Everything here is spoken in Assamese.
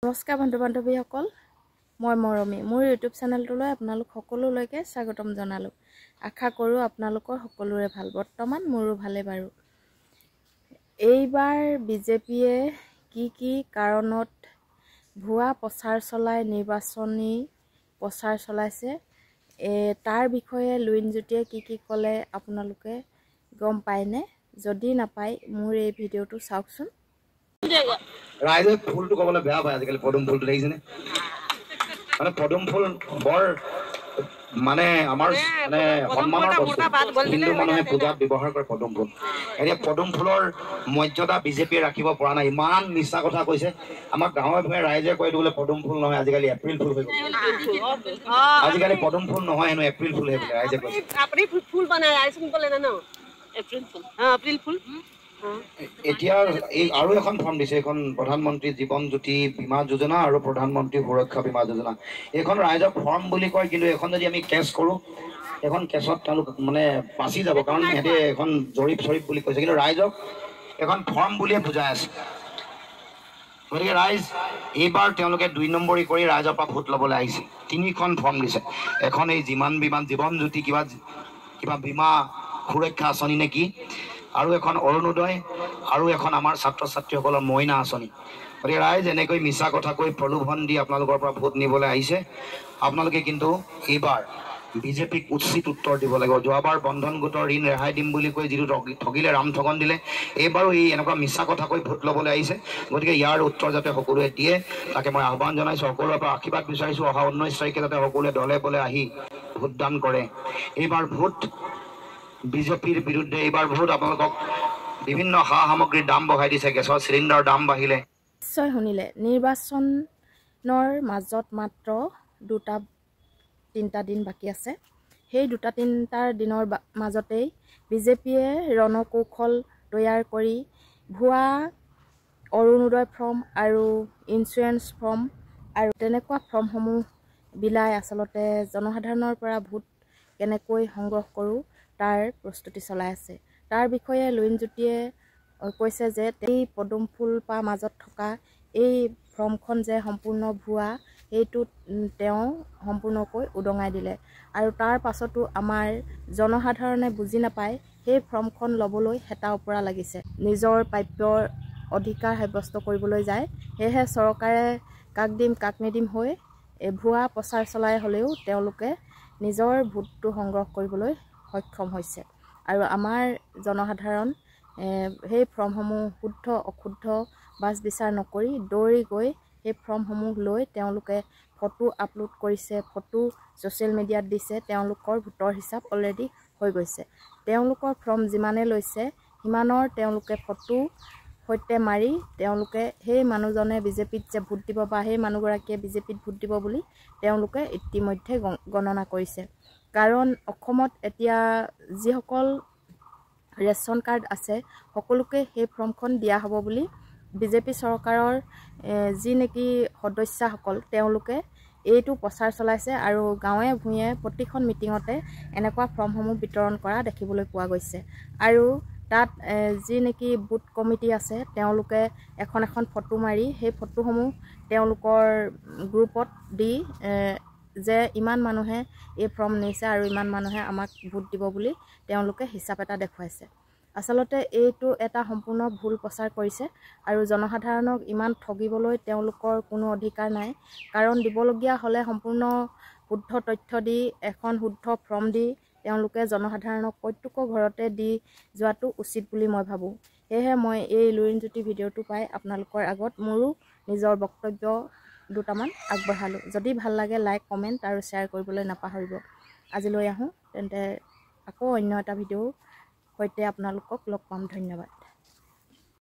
নমস্কাৰ বন্ধু বান্ধৱীসকল, মই মৰমী মোৰ ইউটিউব চেনেলটোলৈ আপোনালোক সকলোলৈকে স্বাগতম জনালোঁ। আশা কৰোঁ আপোনালোকৰ সকলোৰে ভাল। বৰ্তমান মোৰো ভালে বাৰু। এইবাৰ বিজেপিয়ে কি কাৰণত ভুৱা প্ৰচাৰ চলাই নিৰ্বাচনী প্ৰচাৰ চলাইছে তাৰ বিষয়ে লুইনজ্যোতিয়ে কি ক'লে আপোনালোকে গম পায়নে? যদি নাপায় মোৰ এই ভিডিঅ'টো চাওকচোন। ৰাইজে ফুলটো ক'বলৈ বেয়া পায় আজিকালি। পদুম ফুলটো দেখিছেনে? মানে পদুম ফুল বৰ মানে আমাৰ মানে সন্মানৰ বস্তু। হিন্দু মানুহে পূজাত ব্যৱহাৰ কৰে পদুম ফুল। এতিয়া পদুম ফুলৰ মৰ্যাদা বিজেপিয়ে ৰাখিব পৰা নাই। ইমান মিছা কথা কৈছে। আমাৰ গাঁৱে ভূঞে ৰাইজে কয় বোলে পদুম ফুল নহয়, আজিকালি এপ্ৰিল ফুল হৈ গ'ল। আজিকালি পদুম ফুল নহয় হেনো, এপ্ৰিল ফুল হে বোলে ৰাইজে কৈছে। আপুনি ফুল বনাই আইচক্ৰীম ক'লে জানো? এপ্ৰিল ফুল। এপ্ৰিল ফুল। এতিয়া এই আৰু এখন ফৰ্ম দিছে, এখন প্ৰধানমন্ত্ৰী জীৱন জ্যোতি বীমা যোজনা আৰু প্ৰধানমন্ত্ৰী সুৰক্ষা বীমা যোজনা। এইখন ৰাইজক ফৰ্ম বুলি কয়, কিন্তু এখন যদি আমি কেছ কৰোঁ, এখন কেছত তেওঁলোক মানে বাচি যাব, কাৰণ সিহঁতে এখন জৰীপ চৰীপ বুলি কৈছে, কিন্তু ৰাইজক এখন ফৰ্ম বুলিয়ে বুজাই আছে। গতিকে ৰাইজ এইবাৰ তেওঁলোকে 2 নম্বৰী কৰি ৰাইজৰ পৰা ভোট ল'বলৈ আহিছে। 3খন ফৰ্ম দিছে। এখন এই জীৱন জ্যোতি কিবা বীমা সুৰক্ষা আঁচনি নে কি, আৰু এখন অৰুণোদয়, আৰু এখন আমাৰ ছাত্ৰ ছাত্ৰীসকলৰ মইনা আঁচনি। গতিকে ৰাইজ এনেকৈ মিছা কথা কৈ প্ৰলোভন দি আপোনালোকৰ পৰা ভোট নিবলৈ আহিছে। আপোনালোকে কিন্তু এইবাৰ বিজেপিক উচিত উত্তৰ দিব লাগিব। যোৱাবাৰ বন্ধন গোটৰ ঋণ ৰেহাই দিম বুলি কৈ যিটো ঠগিলে, ৰাম ঠগন দিলে, এইবাৰো এই এনেকুৱা মিছা কথা কৈ ভোট ল'বলৈ আহিছে। গতিকে ইয়াৰ উত্তৰ যাতে সকলোৱে দিয়ে, তাকে মই আহ্বান জনাইছোঁ। সকলোৰে পৰা আশীৰ্বাদ বিচাৰিছোঁ। অহা 19 তাৰিখে যাতে সকলোৱে দলে বলে আহি ভোটদান কৰে। এইবাৰ ভোট বিজেপিৰ বিৰুদ্ধে, এইবাৰ ভোট আপোনালোকক বিভিন্ন সা সামগ্ৰীৰ দাম বঢ়াই দিছে, গেছৰ চিলিণ্ডাৰৰ দাম বাঢ়িলে। নিশ্চয় শুনিলে, নিৰ্বাচনৰ মাজত মাত্ৰ 2-3টা দিন বাকী আছে। সেই 2-3টা দিনৰ মাজতেই বিজেপিয়ে ৰণকৌশল তৈয়াৰ কৰি ভুৱা অৰুণোদয় ফৰ্ম আৰু ইঞ্চুৰেঞ্চ ফৰ্ম আৰু তেনেকুৱা ফৰ্মসমূহ বিলাই আচলতে জনসাধাৰণৰ পৰা ভোট কেনেকৈ সংগ্ৰহ কৰোঁ তাৰ প্ৰস্তুতি চলাই আছে। তাৰ বিষয়ে লুইনজ্যোতিয়ে কৈছে যে এই পদুম ফুল পা মাজত থকা এই ফৰ্মখন যে সম্পূৰ্ণ ভুৱা, সেইটো তেওঁ সম্পূৰ্ণকৈ উদঙাই দিলে। আৰু তাৰ পাছতো আমাৰ জনসাধাৰণে বুজি নাপায়, সেই ফৰ্মখন ল'বলৈ হেতা ওপৰা লাগিছে, নিজৰ প্ৰাপ্যৰ অধিকাৰ সাব্যস্ত কৰিবলৈ যায়। সেয়েহে চৰকাৰে কাক দিম কাক নিদিম হৈ ভুৱা প্ৰচাৰ চলাই হ'লেও তেওঁলোকে নিজৰ ভোটটো সংগ্ৰহ কৰিবলৈ সক্ষম হৈছে। আৰু আমাৰ জনসাধাৰণ সেই ফৰ্মসমূহ শুদ্ধ অশুদ্ধ বাছ বিচাৰ নকৰি দৌৰি গৈ সেই ফৰ্মসমূহ লৈ তেওঁলোকে ফটো আপলোড কৰিছে, ফটো ছ'চিয়েল মিডিয়াত দিছে। তেওঁলোকৰ ভোটৰ হিচাপ অলৰেডি হৈ গৈছে। তেওঁলোকৰ ফৰ্ম যিমানে লৈছে সিমানৰ তেওঁলোকে ফটো সৈতে মাৰি তেওঁলোকে সেই মানুহজনে বিজেপিত যে ভোট দিব বা সেই মানুহগৰাকীয়ে বিজেপিত ভোট দিব বুলি তেওঁলোকে ইতিমধ্যে গণনা কৰিছে। কাৰণ অসমত এতিয়া যিসকল ৰেচন কাৰ্ড আছে সকলোকে সেই ফৰ্মখন দিয়া হ'ব বুলি বিজেপি চৰকাৰৰ যি নেকি সদস্যসকল তেওঁলোকে এইটো প্ৰচাৰ চলাইছে। আৰু গাঁৱে ভূঞে প্ৰতিখন মিটিঙতে এনেকুৱা ফৰ্মসমূহ বিতৰণ কৰা দেখিবলৈ পোৱা গৈছে। আৰু তাত যি নেকি বুথ কমিটি আছে তেওঁলোকে এখন ফটো মাৰি সেই ফটোসমূহ তেওঁলোকৰ গ্ৰুপত দি যে ইমান মানুহে এই ফৰ্ম নিছে আৰু ইমান মানুহে আমাক ভোট দিব বুলি তেওঁলোকে হিচাপ এটা দেখুৱাইছে। আচলতে এইটো এটা সম্পূৰ্ণ ভুল প্ৰচাৰ কৰিছে। আৰু জনসাধাৰণক ইমান ঠগিবলৈ তেওঁলোকৰ কোনো অধিকাৰ নাই। কাৰণ দিবলগীয়া হ'লে সম্পূৰ্ণ শুদ্ধ তথ্য দি এখন শুদ্ধ ফৰ্ম দি তেওঁলোকে জনসাধাৰণক প্ৰত্যেকৰ ঘৰতে দি যোৱাটো উচিত বুলি মই ভাবোঁ। সেয়েহে মই এই লুইনজ্যোতি ভিডিঅ'টো পাই আপোনালোকৰ আগত মোৰো নিজৰ বক্তব্য দুটামান আগবঢ়ালোঁ। যদি ভাল লাগে লাইক, কমেণ্ট আৰু শ্বেয়াৰ কৰিবলৈ নাপাহৰিব। আজিলৈ আহোঁ তেন্তে আকৌ অন্য এটা ভিডিঅ'ৰ সৈতে আপোনালোকক লগ পাম। ধন্যবাদ।